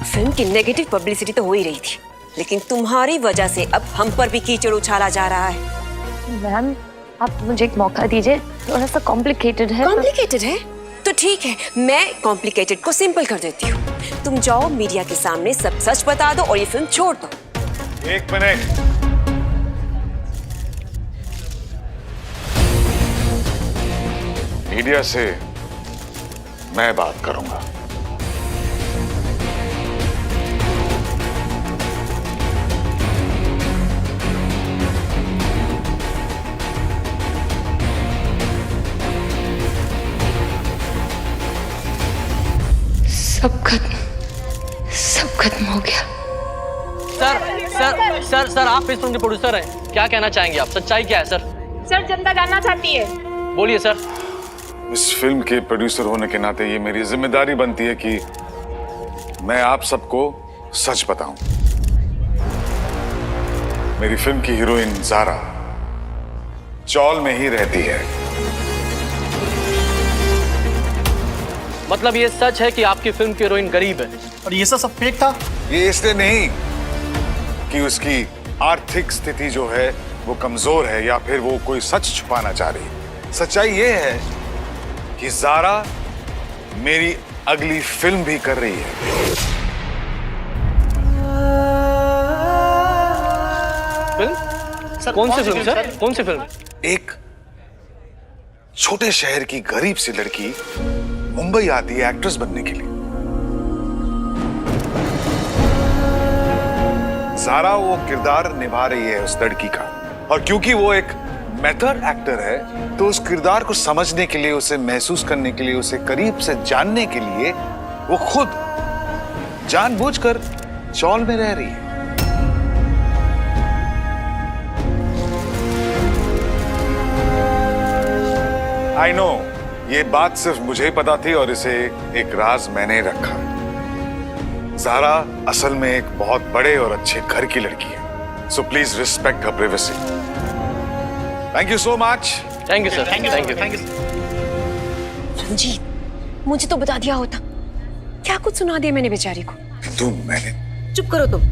Film की negative publicity तो हो ही रही थी, लेकिन तुम्हारी वजह से अब हम पर भी कीचड़ उछाला जा रहा है। मैम, आप मुझे एक मौका दीजिए, थोड़ा सा कॉम्प्लिकेटेड है। कॉम्प्लिकेटेड है तो ठीक है, मैं कॉम्प्लिकेटेड को सिंपल कर देती हूँ। तुम जाओ मीडिया के सामने सब सच बता दो और ये फिल्म छोड़ दो। एक मिनट, मीडिया से मैं बात करूंगा। सब खत्म हो गया। सर आप इस फिल्म के प्रोड्यूसर हैं, क्या कहना चाहेंगे आप? सच्चाई क्या है सर? सर जनता जानना चाहती है। बोलिए सर। इस फिल्म के प्रोड्यूसर होने के नाते ये मेरी जिम्मेदारी बनती है कि मैं आप सबको सच बताऊं। मेरी फिल्म की हीरोइन ज़ारा चौल में ही रहती है। मतलब ये सच है कि आपकी फिल्म की हीरोइन गरीब है? और ये सब फेक था? ये इसलिए नहीं कि उसकी आर्थिक स्थिति जो है वो कमजोर है या फिर वो कोई सच छुपाना चाह रही है। सच्चाई ये है कि ज़ारा मेरी अगली फिल्म भी कर रही है। फिल्म? सर कौन सी फिल्म सर? कौन सी फिल्म? एक छोटे शहर की गरीब सी लड़की मुंबई आती है एक्ट्रेस बनने के लिए। ज़ारा वो किरदार निभा रही है उस लड़की का, और क्योंकि वो एक मेथड एक्टर है तो उस किरदार को समझने के लिए, उसे महसूस करने के लिए, उसे करीब से जानने के लिए वो खुद जानबूझकर चौल में रह रही है। आई नो, ये बात सिर्फ मुझे ही पता थी और इसे एक राज मैंने रखा। ज़ारा असल में एक बहुत बड़े और अच्छे घर की लड़की है, so please respect her privacy. Thank you so much. Thank you sir. Thank you. Ranjeet, मुझे तो बता दिया होता। क्या कुछ सुना दिया मैंने बेचारी को। मैंने चुप करो तुम।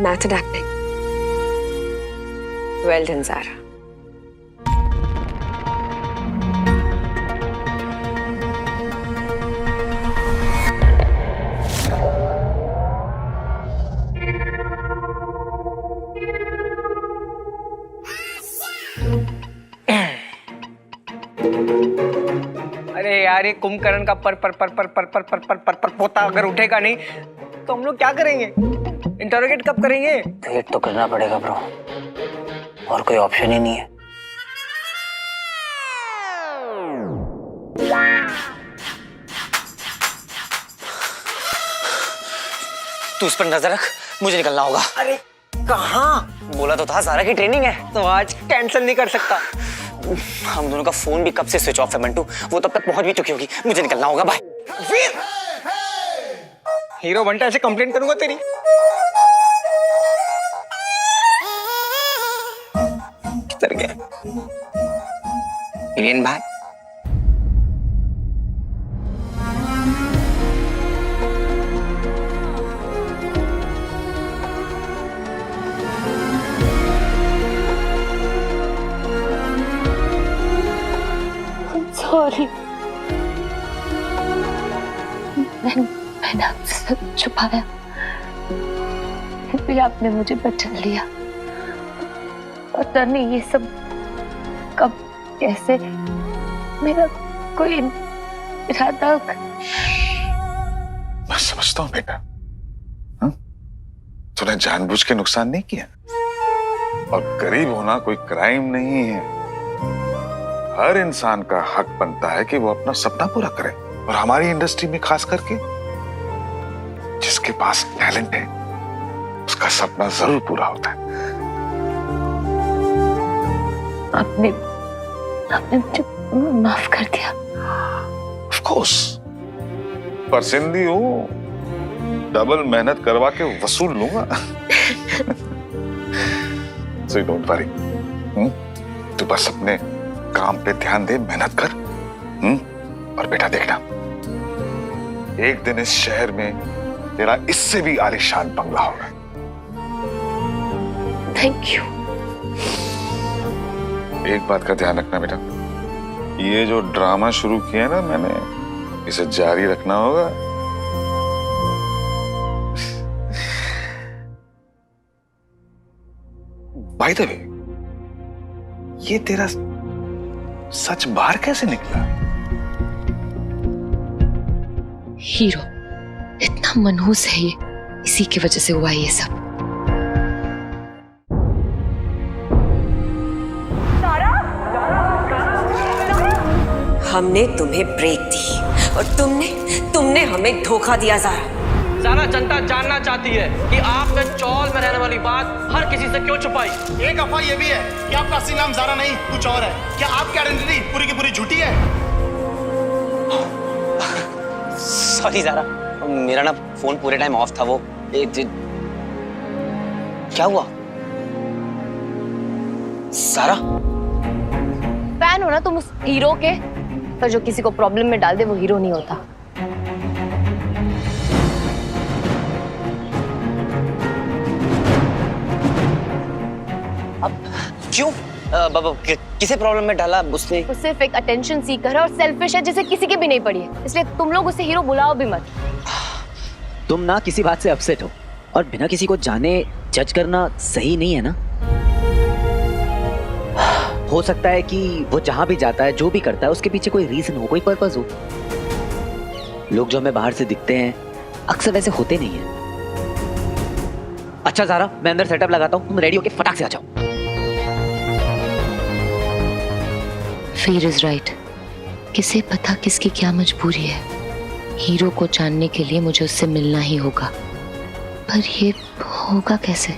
Method acting, well done Zara. अरे यार, ये कुंभकर्ण का पर पर पर पर पर पर पर पर पर पर पोता अगर उठेगा नहीं तो हम लोग क्या करेंगे? इंटरोगेट कब करेंगे? वेट तो करना पड़ेगा ब्रो, और कोई ऑप्शन ही नहीं है। तू उस पर नजर रख, मुझे निकलना होगा। अरे कहाँ? बोला तो था ज़ारा की ट्रेनिंग है। तो आज कैंसिल नहीं कर सकता। हम दोनों का फोन भी कब से स्विच ऑफ है मंटू, वो तब तक पहुंच भी चुकी होगी। मुझे निकलना होगा, बाय। फिर हीरो बंटा ऐसे कंप्लेंट करूंगा तेरी। किधर गया इलियन भाई? सॉरी, मैंने आपसे सब छुपाया, फिर भी आपने मुझे बचा लिया। पता नहीं ये सब कब कैसे, मेरा कोई इरादा। मैं समझता हूँ बेटा, तूने जानबूझ के नुकसान नहीं किया, और गरीब होना कोई क्राइम नहीं है। हर इंसान का हक बनता है कि वो अपना सपना पूरा करे, और हमारी इंडस्ट्री में खास करके जिसके पास टैलेंट है उसका सपना जरूर पूरा होता है। आपने मुझे माफ कर दिया। ऑफ कोर्स, पर सिंधी हूँ, डबल मेहनत करवा के वसूल लूंगा। So don't worry. तू बस अपने काम पे ध्यान दे, मेहनत कर। और बेटा देखना, एक दिन इस शहर में तेरा इससे भी आलीशान बंगला होगा। Thank you. एक बात का ध्यान रखना बेटा, ये जो ड्रामा शुरू किया ना मैंने, इसे जारी रखना होगा। बाय द वे, ये तेरा सच बाहर कैसे निकला? हीरो इतना मनहूस है ये, इसी की वजह से हुआ ये सब। हमने तुम्हें ब्रेक दी और तुमने हमें धोखा दिया ज़ारा। सारा जनता जानना चाहती है कि आपने चौल में रहने वाली बात हर किसी से क्यों छुपाई। एक अफवाह ये भी है कि आपका असली नाम ज़ारा नहीं कुछ और है। क्या आपकी आइडेंटिटी पूरी की पूरी झूठी है? सॉरी ज़ारा, मेरा ना फोन पूरे टाइम ऑफ था। वो क्या हुआ? ज़ारा फैन हो ना तुम उस हीरो के, पर जो किसी को प्रॉब्लम में डाल दे वो हीरो नहीं होता। अब क्यों? किसे प्रॉब्लम में डाला उसने? वो सिर्फ एक अटेंशन सीकर है और सेल्फिश है जिसे किसी की भी नहीं पड़ी है, इसलिए तुम लोग उसे हीरो बुलाओ भी मत। तुम ना किसी बात से अपसेट हो और बिना किसी को जाने जज करना सही नहीं है ना। हो सकता है कि वो जहां भी जाता है, जो भी करता है, उसके पीछे कोई रीजन हो, कोई पर्पस हो। लोग जो हमें बाहर से दिखते हैं अक्सर वैसे होते नहीं है। अच्छा ज़ारा, मैं अंदर सेटअप लगाता हूँ, तुम रेडी होके फटाक से आ जाओ। फीर इज राइट। किसे पता किसकी क्या मजबूरी है। हीरो को जानने के लिए मुझे उससे मिलना ही होगा, पर ये होगा कैसे?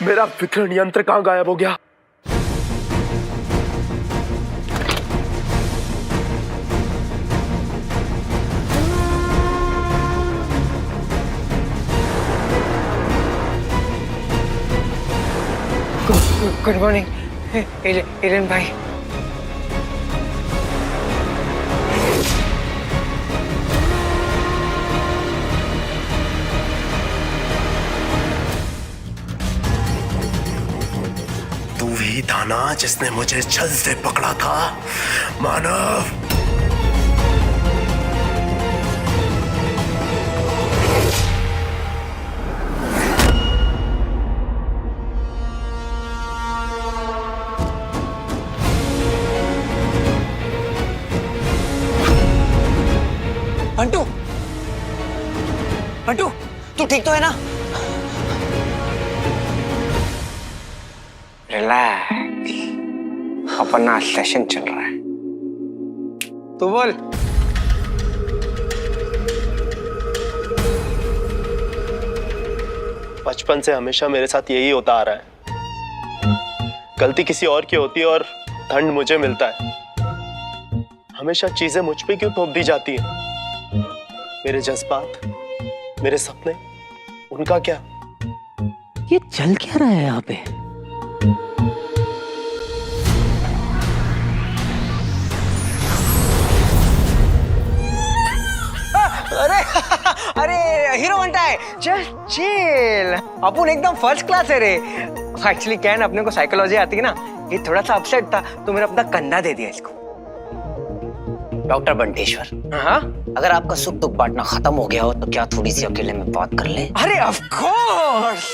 मेरा विकर्ण यंत्र कहां गायब हो गया? गुड मॉर्निंग एलन भाई। तू ही था ना जिसने मुझे छल से पकड़ा था, मानव? बंटू, बंटू, तू ठीक तो है ना? रिलैक्स, अपना सेशन चल रहा है। तू बोल। बचपन से हमेशा मेरे साथ यही होता आ रहा है। गलती किसी और की होती है और दंड मुझे मिलता है। हमेशा चीजें मुझ पे क्यों थोप दी जाती हैं? मेरे जज्बात, मेरे सपने, उनका क्या? ये चल क्या रहा है यहाँ पे? अरे अरे हीरो बनता है, जस्ट चिल। अपन एकदम फर्स्ट क्लास है रे। एक्चुअली क्या है ना, अपने को साइकोलॉजी आती है ना, ये थोड़ा सा अपसेट था तो मैंने अपना कंधा दे दिया इसको। डॉक्टर बंटेश्वर, हाँ, अगर आपका सुख दुख बांटना खत्म हो गया हो तो क्या थोड़ी सी अकेले में बात कर ले? अरे ऑफ कोर्स।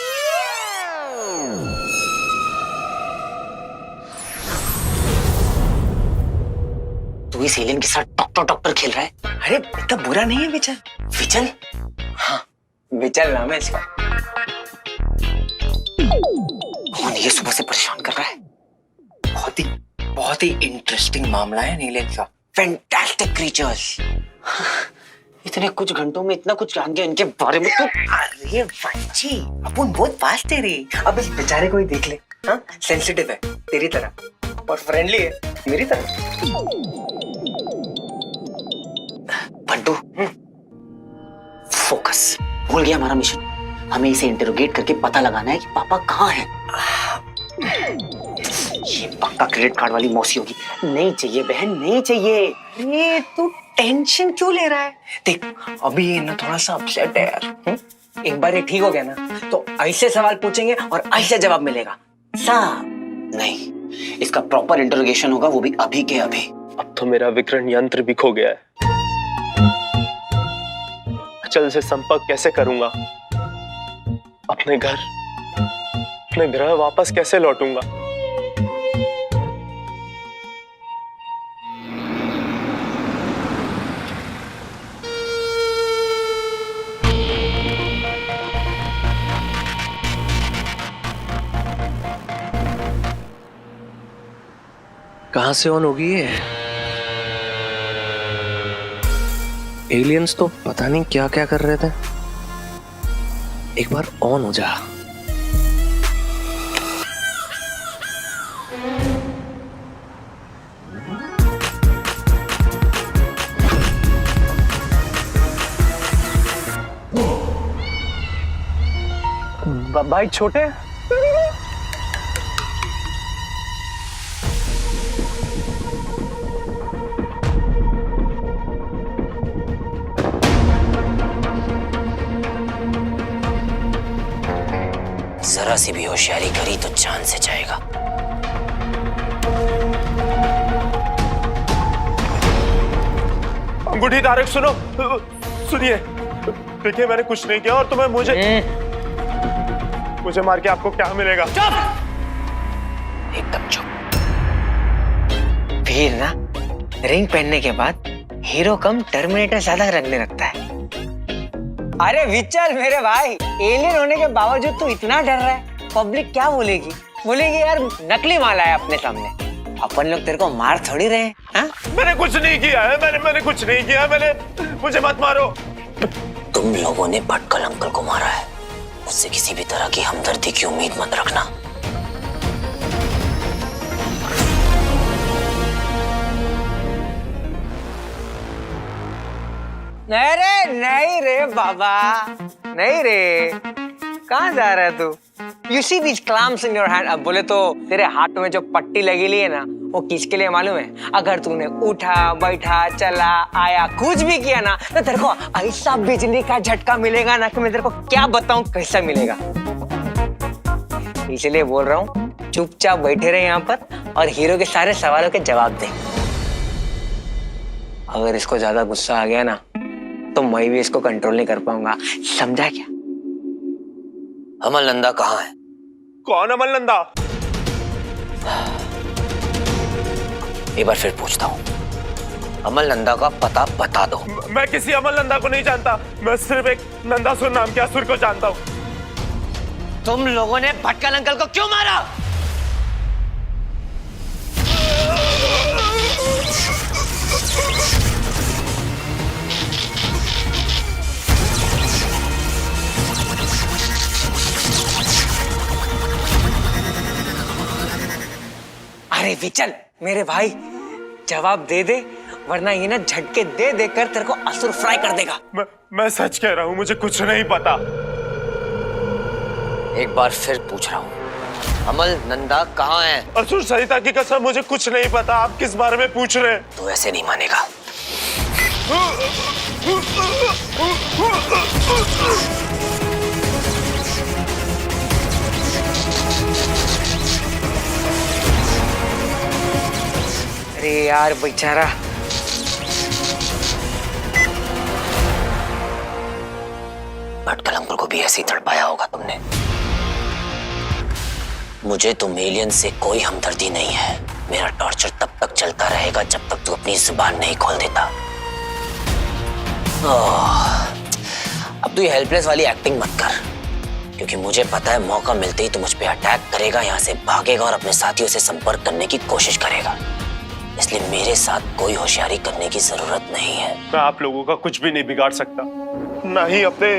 तू इस एलियन के साथ डॉक्टर डॉक्टर खेल रहा है? अरे इतना बुरा नहीं है विचल। विचल? हाँ विचल नाम है इसका। कौन ये सुबह से परेशान कर रहा है? बहुत ही इंटरेस्टिंग मामला है नीलेन का। Fantastic creatures. इतने कुछ घंटों में इतना कुछ जान गया इनके बारे में तो। अरे बच्ची अपन बहुत फास्ट है रे। अब इस बेचारे को ही देख ले। हाँ सेंसिटिव है तेरी तरह और फ्रेंडली है मेरी तरह। बंटू फोकस। भूल गया हमारा मिशन। हमें इसे इंटरोगेट करके पता लगाना है कि पापा कहाँ हैं। ये पक्का क्रेडिट कार्ड वाली मौसी होगी। नहीं चाहिए बहन, नहीं चाहिए। अरे तू टेंशन क्यों ले रहा है? देख अभी ये ना थोड़ा सा अपसेट है यार। एक बार ये ठीक हो गया ना तो ऐसे सवाल पूछेंगे और ऐसे जवाब मिलेगा साहब। नहीं, इसका प्रॉपर इंटरोगेशन होगा, वो भी अभी के अभी। अब तो मेरा विकर्ण यंत्र भी खो गया है। अचल से संपर्क कैसे करूंगा? अपने घर, अपने ग्रह वापस कैसे लौटूंगा? कहां से ऑन होगी ये? एलियंस तो पता नहीं क्या क्या कर रहे थे। एक बार ऑन हो जा। भाई छोटे, जरा सी भी होशियारी करी तो जान से जाएगा। अंगूठी धारक सुनो, सुनिए। देखिए मैंने कुछ नहीं किया और तुम्हें मुझे मार के आपको क्या मिलेगा? एकदम चुप। फिर ना रिंग पहनने के बाद हीरो कम टर्मिनेटर ज्यादा रखने लगता है। अरे विचल मेरे भाई, एलियन होने के बावजूद तू इतना डर रहा है, पब्लिक क्या बोलेगी? बोलेगी यार नकली माल आया अपने सामने। अपन लोग तेरे को मार थोड़ी रहे हैं। हाँ? मैंने कुछ नहीं किया है। मैंने कुछ नहीं किया। मुझे मत मारो। तुम लोगों ने भटकल अंकल को मारा है, उससे किसी भी तरह की हमदर्दी की उम्मीद मत रखना। नहीं रे बाबा, नहीं रे। कहाँ जा रहा है तू? You see these clamps in your hand? अब बोले तो तेरे हाथ में जो पट्टी लगी ली है ना, वो किसके लिए मालूम है? अगर तूने उठा, बैठा, चला, आया, कुछ भी किया ना, तो तेरे को ऐसा बिजली का झटका मिलेगा ना कि मैं तेरे को क्या बताऊं कैसा मिलेगा। इसलिए बोल रहा हूँ चुपचाप बैठे रहे यहाँ पर और हीरो के सारे सवालों के जवाब दे। अगर इसको ज्यादा गुस्सा आ गया ना तो मैं भी इसको कंट्रोल नहीं कर पाऊंगा, समझा क्या? अमल नंदा कहाँ है? कौन अमल नंदा? एक बार फिर पूछता हूँ, अमल नंदा का पता बता दो। मैं किसी अमल नंदा को नहीं जानता। मैं सिर्फ एक नंदासुर नाम के असुर को जानता हूँ। तुम लोगों ने भटकल अंकल को क्यों मारा? अरे विचल मेरे भाई जवाब दे दे, वरना ये ना झटके दे देकर तेरे को असुर फ्राई कर देगा। मैं सच कह रहा हूँ, मुझे कुछ नहीं पता। एक बार फिर पूछ रहा हूँ, अमल नंदा कहाँ है? असुर सरिता की कसम मुझे कुछ नहीं पता। आप किस बारे में पूछ रहे हैं? तू ऐसे नहीं मानेगा। अरे यार बेचारा। भटकल अंकल को भी ऐसे ही तड़पाया होगा तुमने। मुझे तुम एलियन से कोई हमदर्दी नहीं है। मेरा टॉर्चर तब तक चलता रहेगा जब तक तू अपनी जुबान नहीं खोल देता। अब तू ये हेल्पलेस वाली एक्टिंग मत कर, क्योंकि मुझे पता है मौका मिलते ही तू मुझ पे अटैक करेगा, यहाँ से भागेगा और अपने साथियों से संपर्क करने की कोशिश करेगा। इसलिए मेरे साथ कोई होशियारी करने की जरूरत नहीं है। मैं आप लोगों का कुछ भी नहीं बिगाड़ सकता, ना ही अपने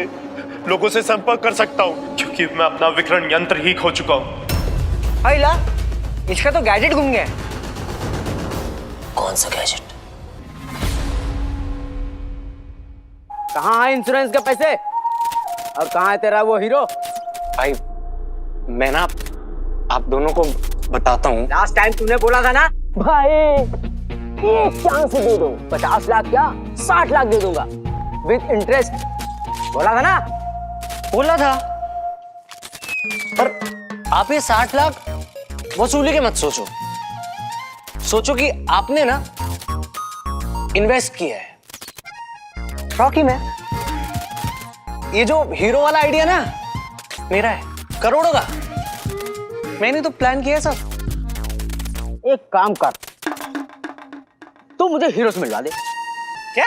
लोगों से संपर्क कर सकता हूँ, क्योंकि मैं अपना विकर्ण यंत्र ही खो चुका हूँ। अला, इसका तो गैजेट गुम गया है। कौन सा गैजेट? कहाँ है इंश्योरेंस के पैसे और कहाँ है तेरा वो हीरो? भाई मैं ना आप दोनों को बताता हूँ। लास्ट टाइम तूने बोला था ना भाई एक चांस दे दो, 50 लाख क्या 60 लाख दे दूंगा विद इंटरेस्ट, बोला था ना? बोला था, पर आप ये 60 लाख वसूली के मत सोचो, सोचो कि आपने ना इन्वेस्ट किया है रॉकी में। ये जो हीरो वाला आइडिया ना मेरा है, करोड़ों का। मैंने तो प्लान किया सब। एक काम कर, तू मुझे हीरो से मिलवा दे। क्या?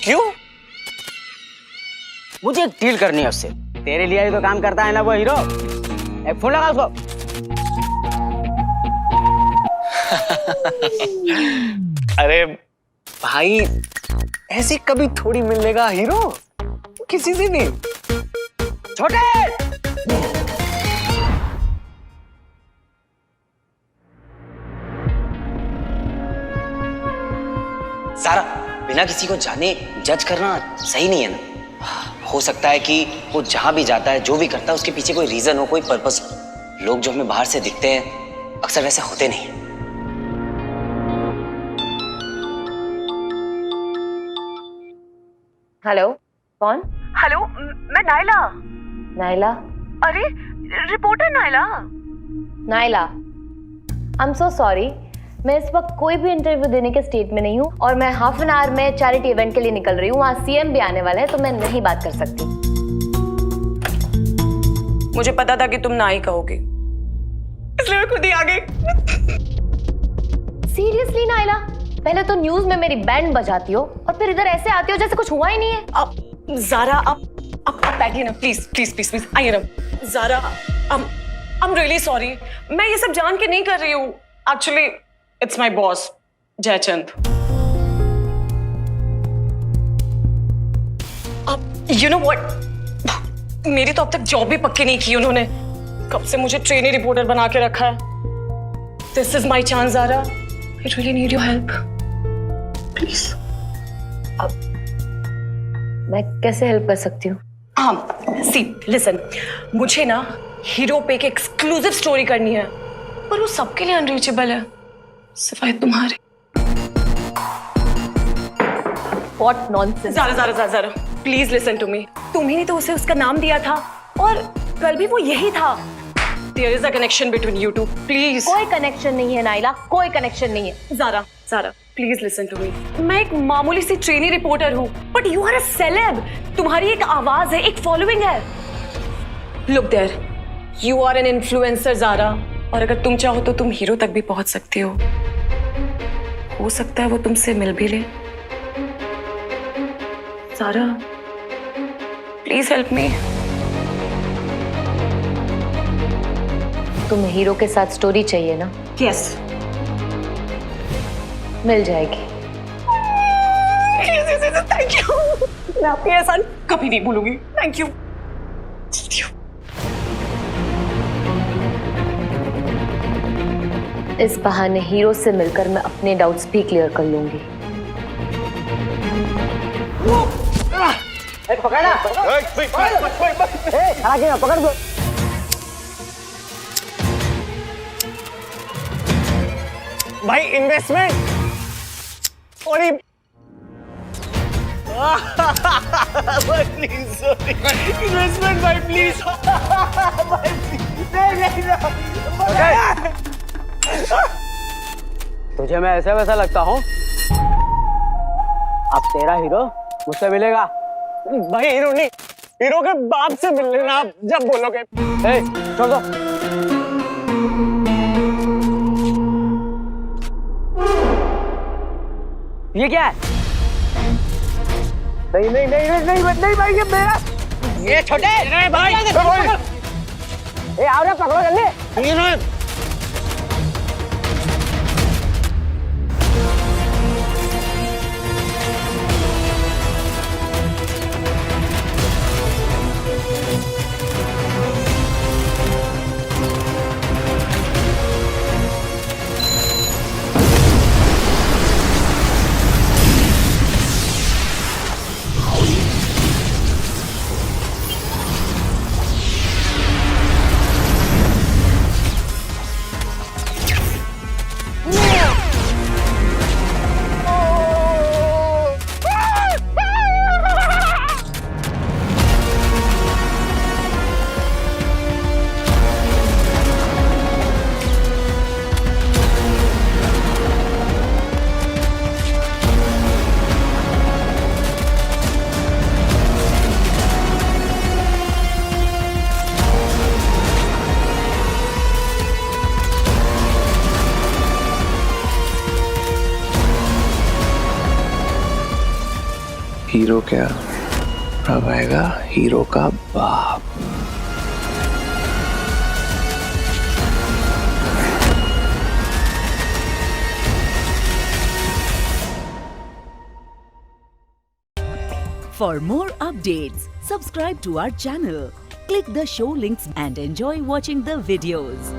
क्यों? मुझे एक डील करनी है उससे। तेरे लिए ही तो काम करता है ना वो हीरो। एक फोन लगा उसको। अरे भाई ऐसे कभी थोड़ी मिलेगा हीरो किसी से भी। छोटे सारा, बिना किसी को जाने जज करना सही नहीं है ना। हो सकता है कि वो जहां भी जाता है, जो भी करता है, उसके पीछे कोई रीजन हो, कोई पर्पस हो। लोग जो हमें बाहर से दिखते हैं अक्सर वैसे होते नहीं। हेलो, कौन? हेलो, मैं नायला। नायला? अरे reporter Naila. Naila, I am so sorry, मैं इस वक्त कोई भी इंटरव्यू देने के स्टेट में नहीं हूँ और मैं हाफ एन आवर में चैरिटी इवेंट के लिए निकल रही हूँ। वहाँ सीएम भी आने वाला है, तो मैं नहीं बात कर सकती। मुझे पता था कि तुम ना ही कहोगे, इसलिए मैं खुद ही आ गई। सीरियसली नायला, पहले तो न्यूज में मेरी बैंड बजाती हो और फिर इधर ऐसे आती हो जैसे कुछ हुआ ही नहीं है। अब ज़ारा, अब बैठिए ना, प्लीज प्लीज प्लीज प्लीज आइए ना। Zara, I am really sorry, मैं ये सब जान के नहीं कर रही हूँ। Actually it's my boss Jaichand. अब यू नो व्हाट, मेरी तो अब तक जॉब भी पक्की नहीं की उन्होंने। कब से मुझे ट्रेनी रिपोर्टर बना के रखा है। This is my chance Zara, I really need your help please. मैं कैसे हेल्प कर सकती हूँ? हाँ, सी लिसन, मुझे ना हीरो पे की एक्सक्लूसिव स्टोरी करनी है, पर वो सबके लिए अनरीचेबल है, सिवाय तुम्हारे। What nonsense! Zara, please listen to me. तुम ही ने तो उसे उसका नाम दिया था और कल भी वो यही था। There is a connection between you two, please. कोई कनेक्शन नहीं है नाइला, कोई कनेक्शन नहीं है। Zara, please listen to me. मैं एक मामूली सी ट्रेनी रिपोर्टर हूँ, but you are a celeb. तुम्हारी एक आवाज है, एक फॉलोइंग है। Look there, you are an influencer Zara, और अगर तुम चाहो तो तुम हीरो तक भी पहुंच सकती हो सकता है वो तुमसे मिल भी ले। Zara, please help me. तुम्हें हीरो के साथ स्टोरी चाहिए ना? यस, मिल जाएगी। थैंक यू, मैं आपकी एहसान कभी नहीं भूलूंगी। Thank you. इस बहाने हीरो से मिलकर मैं अपने डाउट्स भी क्लियर कर लूंगी। पकड़ना, पकड़ दो। भाई इन्वेस्टमेंट और प्लीज इन्वेस्टमेंट भाई प्लीज। तुझे मैं ऐसा वैसा लगता हूँ? अब तेरा हीरो मुझसे मिलेगा। भाई हीरो नहीं, हीरो के बाप से मिल लेना आप जब बोलोगे। छोड़ दो। ये क्या है? नहीं नहीं नहीं नहीं नहीं नहीं भाई, ये मेरा। ये छोटे भाई, ए आओ ना, पकड़ो जल्दी। हीरो क्या, अब आएगा हीरो का बाप। For more updates, subscribe to our channel, click the show links and enjoy watching the videos.